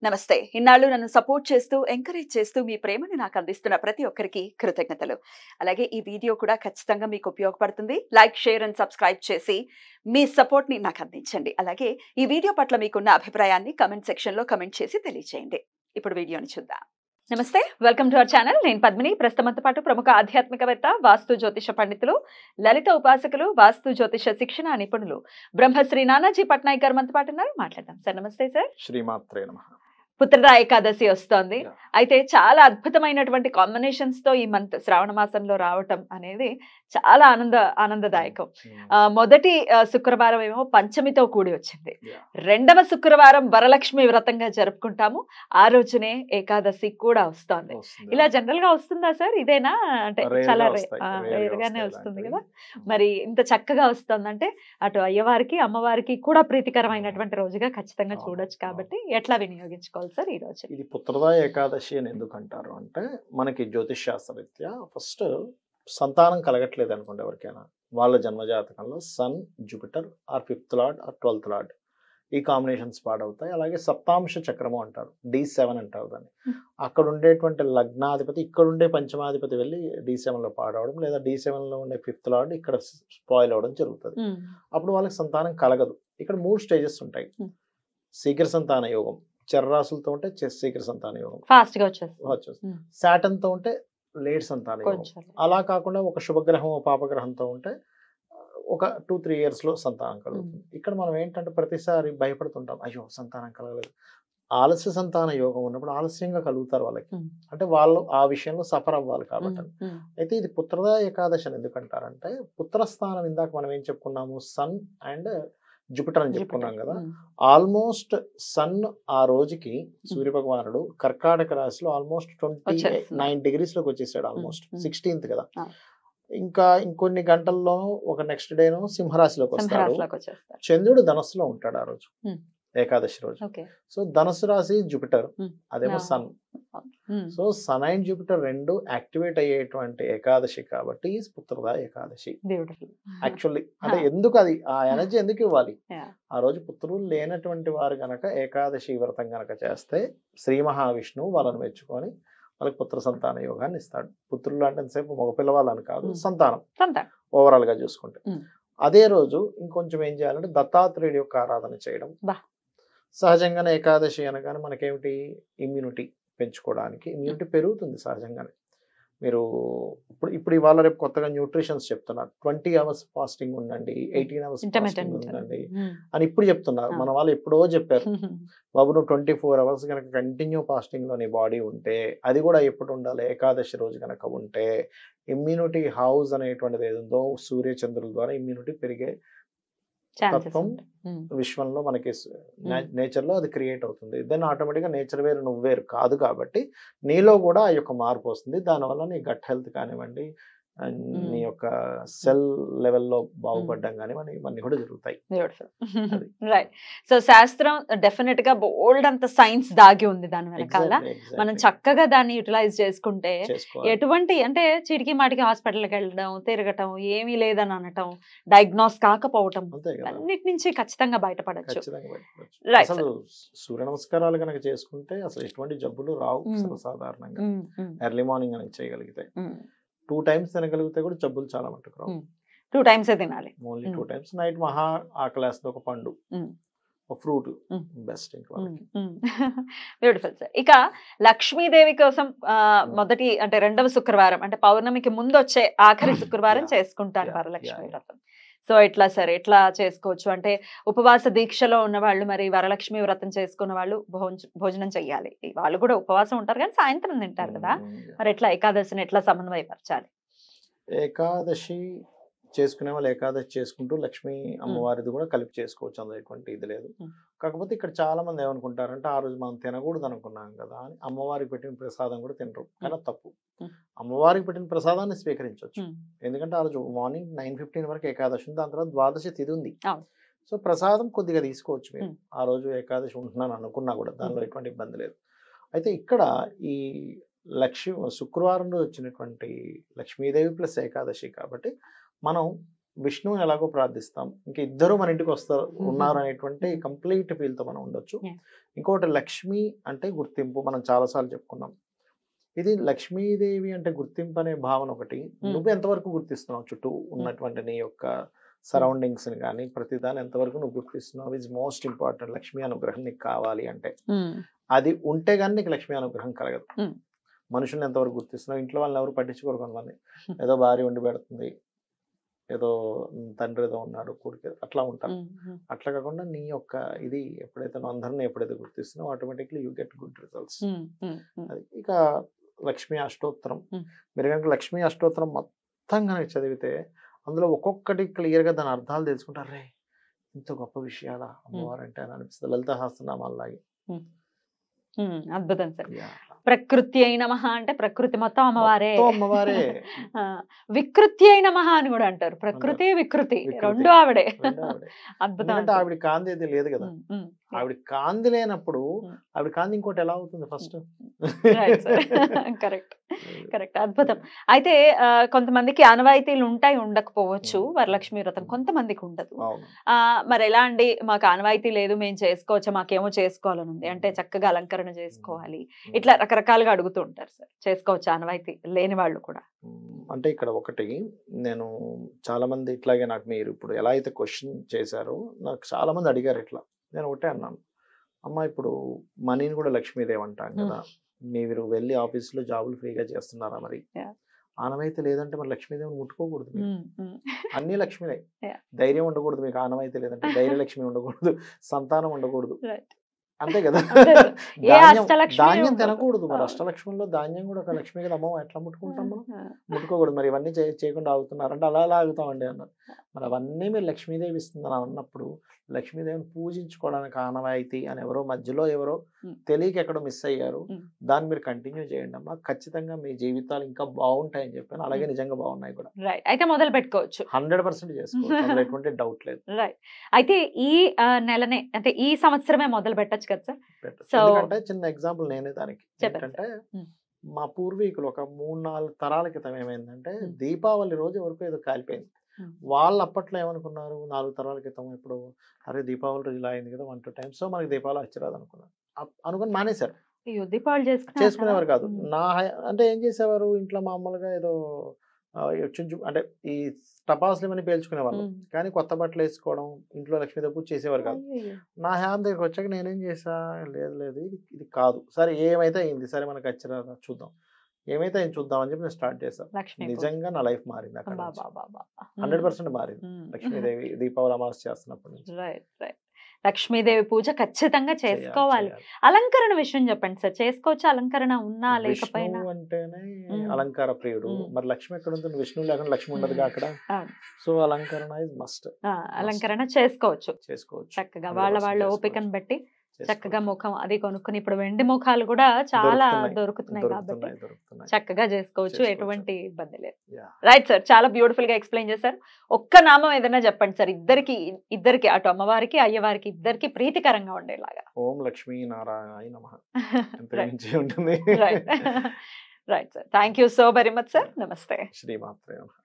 నమస్తే. ఇన్నాళ్ళు నన్ను సపోర్ట్ చేస్తూ, ఎంకరేజ్ చేస్తూ మీ ప్రేమని నాకు అందిస్తున్న ప్రతి ఒక్కరికి కృతజ్ఞతలు. అలాగే ఈ వీడియో కూడా ఖచ్చితంగా మీకు ఉపయోగపడుతుంది. లైక్, షేర్ అండ్ సబ్స్క్రైబ్ చేసి మీ సపోర్ట్‌ని నాకు అందించండి. అలాగే ఈ వీడియో పట్ల మీకున్న అభిప్రాయాన్ని కామెంట్ సెక్షన్‌లో కామెంట్ చేసి తెలియజేయండి. ఇప్పుడు వీడియోని చూద్దాం. నమస్తే. Welcome to our channel. నేను పద్మిని. ప్రస్తుతంతో పాటు ప్రముఖ ఆధ్యాత్మికవేత్త, వాస్తు జ్యోతిష పండితులు, లలిత ఉపాసకులు, వాస్తు జ్యోతిష శిక్షణ నిపుణులు బ్రహ్మశ్రీ నానాజీ పట్నాయక్ గారు మనతో పాటు ఉన్నారు. మాట్లాడదాం. సార్ నమస్తే సార్. శ్రీమాత్రే నమః. పుత్రదా ఏకాదశి వస్తోంది. అయితే చాలా అద్భుతమైనటువంటి కాంబినేషన్స్ తో ఈ మంత్ శ్రావణ మాసంలో రావటం అనేది చాలా ఆనందదాయకం. మొదటి శుక్రవారం ఏమో పంచమితో కూడి వచ్చింది. రెండవ శుక్రవారం వరలక్ష్మి వ్రతంగా జరుపుకుంటాము. ఆ రోజునే ఏకాదశి కూడా వస్తోంది. ఇలా జనరల్ గా వస్తుందా సార్? ఇదేనా? అంటే చాలా రేర్ గానే వస్తుంది కదా. మరి ఇంత చక్కగా వస్తుందంటే అటు అయ్యవారికి, అమ్మవారికి కూడా ప్రీతికరమైనటువంటి రోజుగా ఖచ్చితంగా చూడొచ్చు. కాబట్టి ఎట్లా వినియోగించుకోవాలి సార్ ఈ రోజు? ఇది పుత్రదా ఏకాదశి అని ఎందుకు అంటారు అంటే, మనకి జ్యోతిష్ శాస్త్రరీత్యా ఫస్ట్ సంతానం కలగట్లేదు అనుకోండి ఎవరికైనా, వాళ్ళ జన్మజాతకంలో sun, Jupiter or 5th lord or 12th lord ఈ కాంబినేషన్స్ పాడవుతాయి. అలాగే సప్తాంశ చక్రము అంటారు, D7 అంటారు దాన్ని. అక్కడ ఉండేటువంటి లగ్నాధిపతి ఇక్కడ ఉండే పంచమాధిపతి వెళ్ళి D7 లో పాడవడం, లేదా D7 లో ఉండే 5th లార్డ్ ఇక్కడ స్పాయిల్ అవడం జరుగుతుంది. అప్పుడు వాళ్ళకి సంతానం కలగదు. ఇక్కడ 3 స్టేజెస్ ఉంటాయి. శీఘ్ర సంతాన యోగం, చర్రాసులతో ఉంటే శీఘ్ర సంతాన యోగం ఫాస్ట్ గా వచ్చేస్తుంది. సాటర్న్ తో ఉంటే లేట్ సంతాన యోగం. అలా కాకుండా ఒక శుభగ్రహం, పాపగ్రహంతో ఉంటే ఒక 2-3 years లో సంతానం కలుగుతుంది. ఇక్కడ మనం ఏంటంటే ప్రతిసారి భయపడుతుంటాం, అయ్యో సంతానం కలగలేదు. ఆలస్య సంతాన యోగం ఉన్నప్పుడు ఆలస్యంగా కలుగుతారు వాళ్ళకి, అంటే వాళ్ళు ఆ విషయంలో సఫర్ అవ్వాలి కాబట్టి. అయితే ఇది పుత్రదా ఏకాదశి అని ఎందుకంటారంటే, పుత్రస్థానం ఇందాక మనం ఏం చెప్పుకున్నాము, సన్ అండ్ జూపిటర్ అని చెప్పుకున్నాం కదా. ఆల్మోస్ట్ సన్ ఆ రోజుకి సూర్య భగవానుడు కర్కాటక రాశిలో ఆల్మోస్ట్ 29 degrees లోకి వచ్చేసాడు. ఆల్మోస్ట్ 16th కదా. ఇంకా ఇంకొన్ని గంటల్లోనూ ఒక నెక్స్ట్ డేను సింహరాశిలోకి వస్తాడు. చంద్రుడు ధనస్సులో ఉంటాడు ఆ రోజు, ఏకాదశి రోజు. సో ధనస్సు రాశి జూపిటర్, అదేమో sun. So sun and Jupiter రెండు యాక్టివేట్ అయ్యేటువంటి ఏకాదశి కాబట్టి పుత్రదా ఏకాదశి. యాక్చువల్లీ అంటే ఎందుకు అది ఆ ఎనర్జీ ఎందుకు ఇవ్వాలి? ఆ రోజు పుత్రులు లేనటువంటి వారు గనక ఏకాదశి వ్రతం గనక చేస్తే శ్రీ మహావిష్ణువు వాళ్ళని మెచ్చుకొని వాళ్ళకి పుత్ర సంతాన యోగాన్ని ఇస్తాడు. పుత్రులు అంటే ఎంతసేపు మగపిల్లవాళ్ళని కాదు, సంతానం ఓవరాల్ గా చూసుకుంటే. అదే రోజు ఇంకొంచెం ఏం చేయాలంటే దత్తాత్రేయుడి యొక్క ఆరాధన చేయడం. సహజంగానే ఏకాదశి అనగానే మనకేమిటి, ఇమ్యూనిటీ పెంచుకోవడానికి. ఇమ్యూనిటీ పెరుగుతుంది సహజంగానే. మీరు ఇప్పుడు ఇవాళ రేపు కొత్తగా న్యూట్రిషన్స్ చెప్తున్నారు, 20 hours ఫాస్టింగ్ ఉండండి, 18 hours ఫాస్టింగ్ ఉండండి అని ఇప్పుడు చెప్తున్నారు. మన వాళ్ళు ఎప్పుడో చెప్పారు, బాబు నువ్వు 24 hours కనుక కంటిన్యూ ఫాస్టింగ్ లో నీ బాడీ ఉంటే, అది కూడా ఎప్పుడు ఉండాలి, ఏకాదశి రోజు కనుక ఉంటే, ఇమ్యూనిటీ హౌస్ అనేటువంటిది ఏదో సూర్య చంద్రుల ద్వారా ఇమ్యూనిటీ పెరిగే తత్వం విశ్వంలో మనకి నేచర్ లో అది క్రియేట్ అవుతుంది. దెన్ ఆటోమేటిక్ గా నేచర్ వేరు నువ్వు వేరు కాదు కాబట్టి నీలో కూడా ఆ యొక్క మార్పు వస్తుంది. దానివల్ల నీ గట్ హెల్త్ కానివ్వండి, నీ యొక్క సెల్ లెవెల్లో బాగుపడడం కానివ్వండి, ఇవన్నీ కూడా జరుగుతాయి. రైట్. సో శాస్త్రం డెఫినెట్ గా బోల్డ్ అంత సైన్స్ దాగి ఉంది దాని వెనకాల. మనం చక్కగా దాన్ని యూటిలైజ్ చేసుకుంటే ఎటువంటి అంటే చీటికి మాటికి హాస్పిటల్కి వెళ్ళడం, తిరగటం, ఏమీ లేదని అనటం, డయాగ్నోస్ కాకపోవటం, అన్నిటి నుంచి ఖచ్చితంగా బయటపడచ్చు. అసలు సూర్య నమస్కారాలు కనుక చేసుకుంటే అసలు ఎటువంటి జబ్బులు రావు సాధారణంగా. ఎర్లీ మార్నింగ్ కనుక చేయగలిగితే, 2 times తినగలిగితే కూడా జబ్బులు చాలా మట్టుకు రావు. 2 times తినాలి, ఓన్లీ 2 times. నైట్ మహా ఆకలేస్తే ఒక పండు, ఒక ఫ్రూట్ బెస్ట్. Beautiful sir. ఇక లక్ష్మీదేవి కోసం మొదటి అంటే రెండవ శుక్రవారం అంటే పౌర్ణమికి ముందు వచ్చే ఆఖరి శుక్రవారం చేసుకుంటారు వరలక్ష్మి వ్రతం. సో ఎట్లా సార్, ఎట్లా చేసుకోవచ్చు అంటే ఉపవాస దీక్షలో ఉన్న వాళ్ళు, మరి వరలక్ష్మి వ్రతం చేసుకున్న వాళ్ళు భోజనం చెయ్యాలి. వాళ్ళు కూడా ఉపవాసం ఉంటారు కానీ సాయంత్రం తింటారు కదా. మరి ఎట్లా ఏకాదశిని ఎట్లా సమన్వయపరచాలి? ఏకాదశి చేసుకునే వాళ్ళు ఏకాదశి చేసుకుంటూ లక్ష్మీ అమ్మవారిది కూడా కలిపి చేసుకోవచ్చు, అందులో ఎటువంటి ఇది లేదు. కాకపోతే ఇక్కడ చాలా మంది ఏమనుకుంటారంటే, ఆ రోజు మనం తినకూడదు అనుకున్నాం కదా అని అమ్మవారికి పెట్టిన ప్రసాదం కూడా తినరు. కానీ తప్పు. అమ్మవారికి పెట్టిన ప్రసాదాన్ని స్వీకరించవచ్చు. ఎందుకంటే ఆ రోజు మార్నింగ్ 9:15 వరకు ఏకాదశి ఉంది, దాని తర్వాత ద్వాదశి తిథి ఉంది. సో ప్రసాదం కొద్దిగా తీసుకోవచ్చు మీరు, ఆ రోజు ఏకాదశి ఉంటున్నాను అనుకున్నా కూడా దానిలో ఎటువంటి ఇబ్బంది లేదు. అయితే ఇక్కడ ఈ శుక్రవారం వచ్చినటువంటి లక్ష్మీదేవి ప్లస్ ఏకాదశి కాబట్టి మనం విష్ణువుని ఎలాగో ప్రార్థిస్తాం, ఇంకా ఇద్దరు మన ఇంటికి వస్తారు ఉన్నారు అనేటువంటి కంప్లీట్ ఫీల్ తో మనం ఉండొచ్చు. ఇంకొకటి లక్ష్మి అంటే గుర్తింపు, మనం చాలాసార్లు చెప్పుకున్నాం. ఇది లక్ష్మీదేవి అంటే గుర్తింపు అనే భావన ఒకటి. నువ్వు ఎంతవరకు గుర్తిస్తున్నావు చుట్టూ ఉన్నటువంటి నీ యొక్క సరౌండింగ్స్ ని కానీ ప్రతిదాన్ని ఎంతవరకు నువ్వు గుర్తిస్తున్నావు ఇస్ మోస్ట్ ఇంపార్టెంట్. లక్ష్మీ అనుగ్రహం నీకు కావాలి అంటే అది ఉంటే గానీ నీకు లక్ష్మీ అనుగ్రహం కలగదు. మనుషుల్ని ఎంతవరకు గుర్తిస్తున్నావు, ఇంట్లో వాళ్ళని ఎవరు పట్టించుకోరు. కొంతమంది ఏదో భార్య వండి పెడుతుంది, ఏదో తండ్రి ఏదో ఉన్నాడు, కొడుకు అట్లా ఉంటారు. అట్లా కాకుండా నీ యొక్క ఇది ఎప్పుడైతే నువ్వు అందరినీ ఎప్పుడైతే గుర్తిస్తున్నావు automatically you get good results. అది ఇక లక్ష్మీ అష్టోత్తరం, మీరు కనుక లక్ష్మీ అష్టోత్తరం మొత్తం కనుక చదివితే అందులో ఒక్కొక్కటి క్లియర్ గా దాని అర్థాలు తెలుసుకుంటారు. రే ఇంత గొప్ప విషయాలా అమ్మవారు అంటే అని అనిపిస్తుంది. లలిత సహస్రనామాలాగే. అద్భుతం సార్. ప్రకృతి అయిన మహా అంటే ప్రకృతి మొత్తం అమ్మవారే. అమ్మవారే. వికృతి అయిన మహా అని కూడా అంటారు. ప్రకృతి వికృతి రెండు ఆవిడే. అద్భుతం. అంటే ఆవిడ కాంతి అయితే లేదు కదా, ఆవిడ కాంతి లేనప్పుడు ఆవిడ కాంతి ఇంకోటి ఎలా అవుతుంది ఫస్ట్. Correct correct. అద్భుతం. అయితే కొంతమందికి ఆనవాయితీలు ఉంటాయి, ఉండకపోవచ్చు వరలక్ష్మి వ్రతం, కొంతమందికి ఉండదు. మరి ఎలా అండి, మాకు ఆనవాయితీ లేదు మేము చేసుకోవచ్చా, మాకేమో చేసుకోవాలని ఉంది అంటే చక్కగా అలంకరణ చేసుకోవాలి, ఇట్లా రకరకాలుగా అడుగుతూ ఉంటారు సార్. చేసుకోవచ్చు ఆనవాయితీ లేని వాళ్ళు కూడా? అంటే ఇక్కడ ఒకటి, నేను చాలా మంది ఇట్లాగే నాకు మీరు ఇప్పుడు ఎలా అయితే క్వశ్చన్ చేశారో నాకు చాలా మంది అడిగారు ఇట్లా. నేను ఒకటే అన్నాను, అమ్మ ఇప్పుడు మనీని కూడా లక్ష్మీదేవి అంటాం కదా, మీరు వెళ్ళి ఆఫీసులో జాబులు ఫ్రీగా చేస్తున్నారా, మరి ఆనవాయితీ లేదంటే మరి లక్ష్మీదేవిని ముట్టుకోకూడదు. అన్ని లక్ష్మీదే. ధైర్యం ఉండకూడదు మీకు, ఆనవాయితీ లేదంటే ధైర్యలక్ష్మి ఉండకూడదు, సంతానం ఉండకూడదు, అంతే కదా. ధాన్యం తినకూడదు, మరి అష్టలక్ష్మిలో ధాన్యం కూడా ఒక లక్ష్మి కదా, అమ్మ ఎట్లా ముట్టుకుంటాం మనం, ముట్టుకోకూడదు. మరి ఇవన్నీ చేయకుండా ఆగుతున్నారంటే అలా ఆగుతామండి అన్నారు. మరి అవన్నీ మీరు లక్ష్మీదేవి ఇస్తుందని అన్నప్పుడు లక్ష్మీదేవిని పూజించుకోవడానికి ఆనవాయితీ అని ఎవరో మధ్యలో ఎవరో తెలియక ఎక్కడో మిస్ అయ్యారు, దాన్ని మీరు కంటిన్యూ చేయండి అమ్మా, ఖచ్చితంగా మీ జీవితాలు ఇంకా బాగుంటాయని చెప్పాను. అలాగే నిజంగా బాగున్నాయి కూడా. అయితే మొదలు పెట్టుకోవచ్చు, 100% చేసుకోవచ్చు, ఎటువంటి డౌట్ లేదు. అయితే ఈ నెలనే అంటే ఈ సంవత్సరమే మొదలు పెట్టచ్చు కదా సార్? ఎందుకంటే చిన్న ఎగ్జాంపుల్ నేనే దానికి. ఏంటంటే మా పూర్వీకులు ఒక 3-4 తరాల క్రితం ఏమైందంటే దీపావళి రోజు వరకు ఏదో కాలిపోయింది. వాళ్ళు అప్పట్లో ఏమనుకున్నారు, 4 తరాల క్రితం ఇప్పుడు అరే దీపావళి రోజు ఇలా అయింది కదా 1-2 times, సో మనకి దీపావళి వచ్చిరాదు అనుకున్నారు. అనుకుని మానేశారు, దీపావళి చేసుకునేవారు కాదు. అంటే ఏం చేసేవారు, ఇంట్లో మామూలుగా ఏదో అంటే ఈ టపాసులు ఇవన్నీ పేల్చుకునేవాళ్ళు, కానీ కొత్త బట్టలు వేసుకోవడం, ఇంట్లో లక్ష్మీదేవి పూజ చేసేవారు కాదు. నా హ్యామ్ దగ్గరికి వచ్చాక నేనేం చేసా, లేదు ఇది కాదు, సరే ఏమైతే అయింది, సరే మనకి వచ్చిరా చూద్దాం, ఏమైతే అయింది చూద్దాం అని చెప్పి నేను స్టార్ట్ చేశాను. నిజంగా నా లైఫ్ మారింది, అక్కడ 100% మారింది. లక్ష్మీదేవి దీపావళి అమావాస్య చేస్తున్నప్పటి నుంచి. లక్ష్మీదేవి పూజ ఖచ్చితంగా చేసుకోవాలి. అలంకరణ విషయం చెప్పండి సార్, చేసుకోవచ్చు అలంకరణ ఉన్నా లేకపోయినా? అంటేనే అలంకార ప్రియుడు, మరి లక్ష్మి ఎక్కడ ఉంటుంది, విష్ణువు లేకుండా లక్ష్మి ఉండదుగా అక్కడ. సో అలంకరణ ఇస్ మస్ట్. అలంకరణ చేసుకోవచ్చు చక్కగా వాళ్ళ ఓపికను బట్టి, చక్కగా ముఖం అది కొనుక్కుని, ఇప్పుడు వెండి ముఖాలు కూడా చాలా దొరుకుతున్నాయి కాబట్టి చక్కగా చేసుకోవచ్చు, ఎటువంటి ఇబ్బంది లేదు. రైట్ సార్, చాలా బ్యూటిఫుల్ గా ఎక్స్ప్లెయిన్ చేశారు. ఒక్క నామం ఏదైనా చెప్పండి సార్, ఇద్దరికి అటు అమ్మవారికి అయ్యవారికి ఇద్దరికి ప్రీతికరంగా ఉండేలాగా. ఓం లక్ష్మీ నారాయణ నమః. ఉంటుంది. Right sir, thank you so very much sir. నమస్తే. శ్రీమాత్రే నమః.